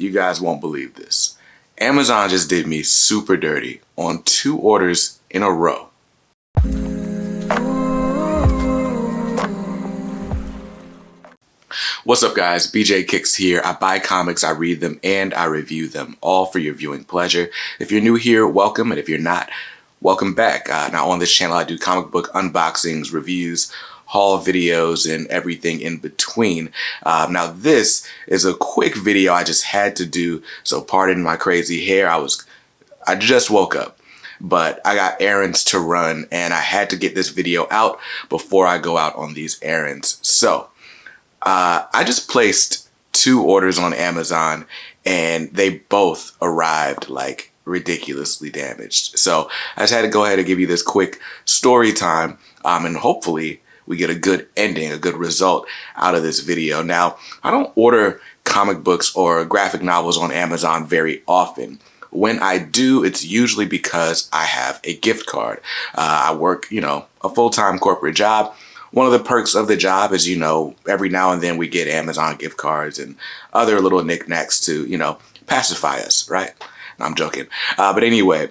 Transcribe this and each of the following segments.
you guys won't believe this. Amazon just did me super dirty on 2 orders in a row. What's up, guys? BJ Kicks here. I buy comics, I read them, and I review them, all for your viewing pleasure. If you're new here, welcome, and if you're not, welcome back. Now on this channel, I do comic book unboxings, reviews, haul videos, and everything in between. Now this is a quick video I just had to do, so pardon my crazy hair. I just woke up, but I got errands to run, and I had to get this video out before I go out on these errands. So I just placed 2 orders on Amazon, and they both arrived like ridiculously damaged. So I just had to go ahead and give you this quick story time, and hopefully we get a good ending, a good result out of this video. Now, I don't order comic books or graphic novels on Amazon very often. When I do, it's usually because I have a gift card. I work, a full-time corporate job. One of the perks of the job is, every now and then we get Amazon gift cards and other little knickknacks to, pacify us, right? No, I'm joking. But anyway,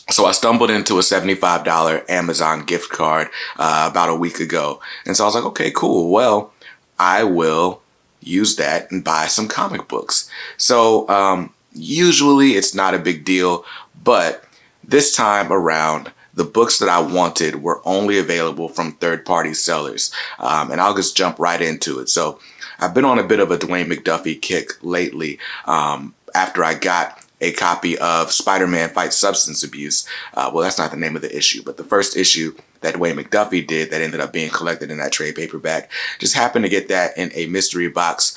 so I stumbled into a $75 Amazon gift card about a week ago. And so I was like, okay, cool. Well, I will use that and buy some comic books. So usually it's not a big deal, but this time around, the books that I wanted were only available from third-party sellers. And I'll just jump right into it. So I've been on a bit of a Dwayne McDuffie kick lately after I got a copy of Spider-Man Fights Substance Abuse. Well, that's not the name of the issue, but the first issue that Dwayne McDuffie did that ended up being collected in that trade paperback. Just happened to get that in a mystery box.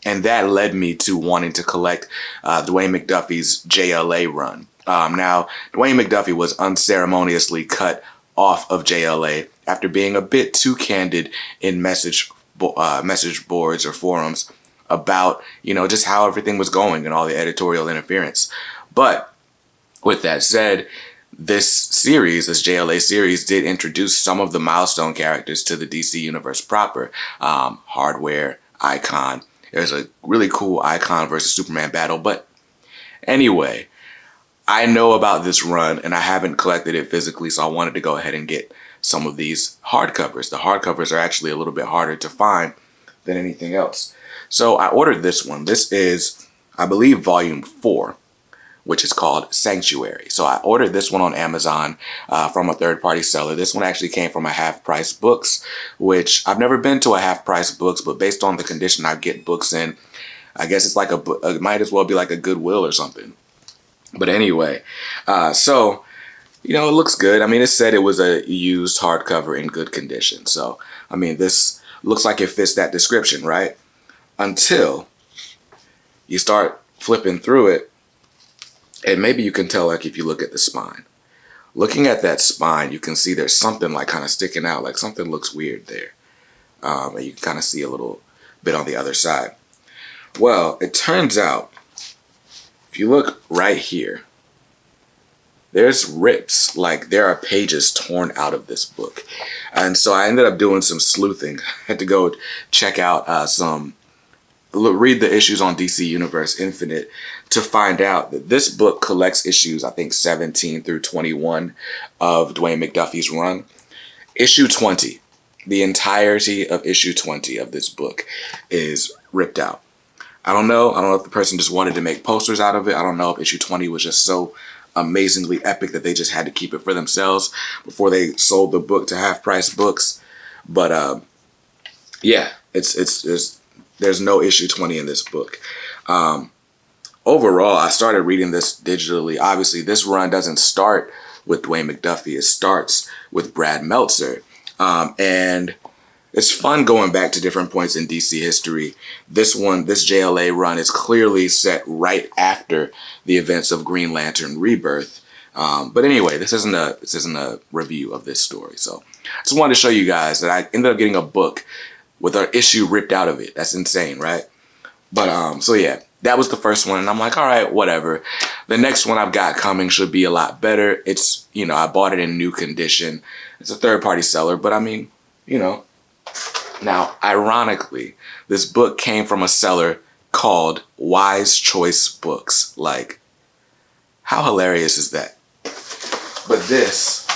And that led me to wanting to collect Dwayne McDuffie's JLA run. Now, Dwayne McDuffie was unceremoniously cut off of JLA after being a bit too candid in message boards or forums about, just how everything was going and all the editorial interference. But with that said, this JLA series did introduce some of the milestone characters to the DC universe proper. Hardware, Icon. There's a really cool Icon versus Superman battle. But anyway, I know about this run and I haven't collected it physically, so I wanted to go ahead and get some of these hardcovers. The hardcovers are actually a little bit harder to find than anything else. So I ordered this one. This is, I believe, volume 4, which is called Sanctuary. So I ordered this one on Amazon from a third-party seller. This one actually came from a Half Price Books, which I've never been to a Half Price Books, but based on the condition I get books in, I guess it's like it might as well be like a Goodwill or something. But anyway, so, it looks good. I mean, it said it was a used hardcover in good condition. So, I mean, this looks like it fits that description, right? Until you start flipping through it, and maybe you can tell, like, if you look at the spine. Looking at that spine, you can see there's something, like, kind of sticking out, like something looks weird there. And you can kind of see a little bit on the other side. Well, it turns out, if you look right here, there's rips, like there are pages torn out of this book. And so I ended up doing some sleuthing. I had to go check out read the issues on DC Universe Infinite to find out that this book collects issues, I think 17 through 21 of Dwayne McDuffie's run. Issue 20, the entirety of issue 20 of this book is ripped out. I don't know if the person just wanted to make posters out of it. I don't know if issue 20 was just so amazingly epic that they just had to keep it for themselves before they sold the book to Half Price Books. But yeah, there's no issue 20 in this book. Overall, I started reading this digitally. Obviously, this run doesn't start with Dwayne McDuffie. It starts with Brad Meltzer. And it's fun going back to different points in DC history. This JLA run is clearly set right after the events of Green Lantern Rebirth. But anyway, this isn't a review of this story. So I just wanted to show you guys that I ended up getting a book with an issue ripped out of it. That's insane, right? But so yeah, that was the first one, and I'm like, all right, whatever. The next one I've got coming should be a lot better. It's, I bought it in new condition. It's a third-party seller, but I mean, Now, ironically, this book came from a seller called Wise Choice Books. Like, how hilarious is that? But this,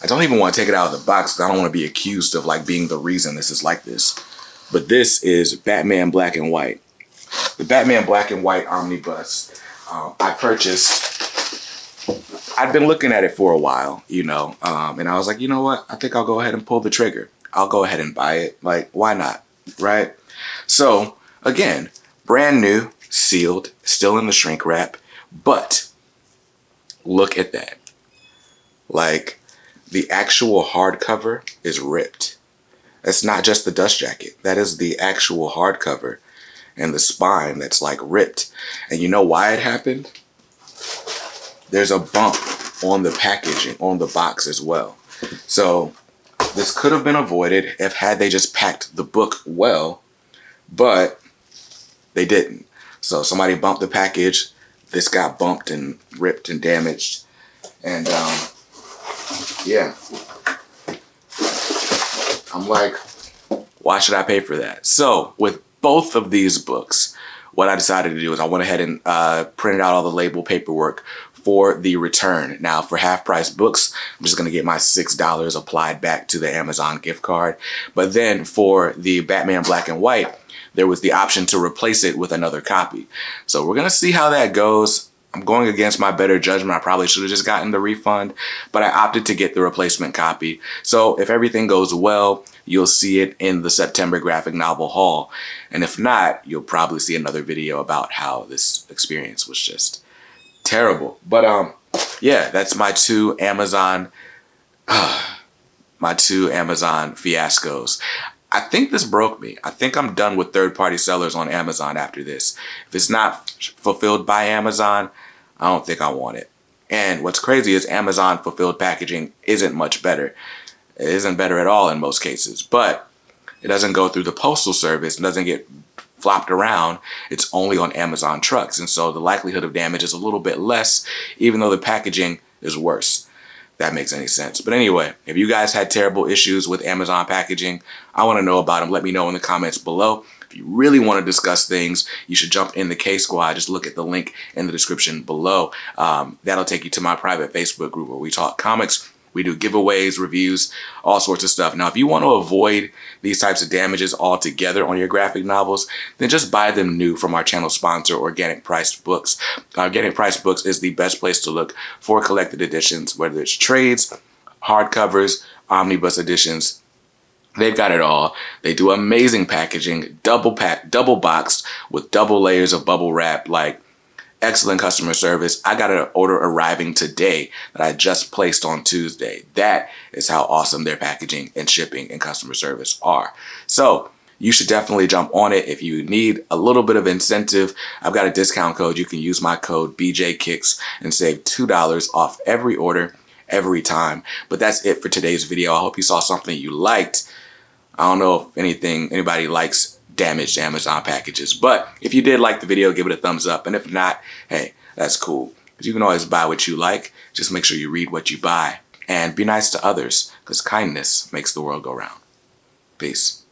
I don't even want to take it out of the box because I don't want to be accused of like being the reason this is like this. But this is Batman Black and White. The Batman Black and White omnibus. I purchased. I'd been looking at it for a while, you know, and I was like, you know what? I think I'll go ahead and pull the trigger. I'll go ahead and buy it. Like, why not? Right? So, again, brand new, sealed, still in the shrink wrap. But look at that. Like, the actual hardcover is ripped. It's not just the dust jacket. That is the actual hardcover and the spine that's like ripped. And you know why it happened? There's a bump on the packaging, on the box as well. So this could have been avoided if had they just packed the book well, but they didn't. So somebody bumped the package. This got bumped and ripped and damaged. And yeah. I'm like, why should I pay for that? So with both of these books, what I decided to do is I went ahead and printed out all the label paperwork for the return. Now, for half price books, I'm just going to get my $6 applied back to the Amazon gift card. But then for the Batman Black and White, there was the option to replace it with another copy. So we're going to see how that goes. I'm going against my better judgment. I probably should have just gotten the refund, but I opted to get the replacement copy. So if everything goes well, you'll see it in the September graphic novel haul. And if not, you'll probably see another video about how this experience was just terrible. But yeah, that's my two Amazon fiascos. I think this broke me. I think I'm done with third-party sellers on Amazon after this. If it's not fulfilled by Amazon, I don't think I want it. And what's crazy is Amazon fulfilled packaging isn't much better. It isn't better at all in most cases, but it doesn't go through the postal service. It doesn't get flopped around. It's only on Amazon trucks. And so the likelihood of damage is a little bit less, even though the packaging is worse. If that makes any sense. But anyway, if you guys had terrible issues with Amazon packaging, I want to know about them. Let me know in the comments below. If you really want to discuss things, you should jump in the K-Squad. Just look at the link in the description below. That'll take you to my private Facebook group where we talk comics. We do giveaways, reviews, all sorts of stuff. Now, if you want to avoid these types of damages altogether on your graphic novels, then just buy them new from our channel sponsor, Organic Priced Books. Organic Priced Books is the best place to look for collected editions, whether it's trades, hardcovers, omnibus editions. They've got it all. They do amazing packaging, double boxed with double layers of bubble wrap, like excellent customer service. I got an order arriving today that I just placed on Tuesday. That is how awesome their packaging and shipping and customer service are. So you should definitely jump on it. If you need a little bit of incentive, I've got a discount code. You can use my code BJKicks and save $2 off every order every time. But that's it for today's video. I hope you saw something you liked. I don't know if anybody likes damaged Amazon packages, but if you did like the video, give it a thumbs up. And if not, hey, that's cool. Because you can always buy what you like. Just make sure you read what you buy and be nice to others, because kindness makes the world go round. Peace.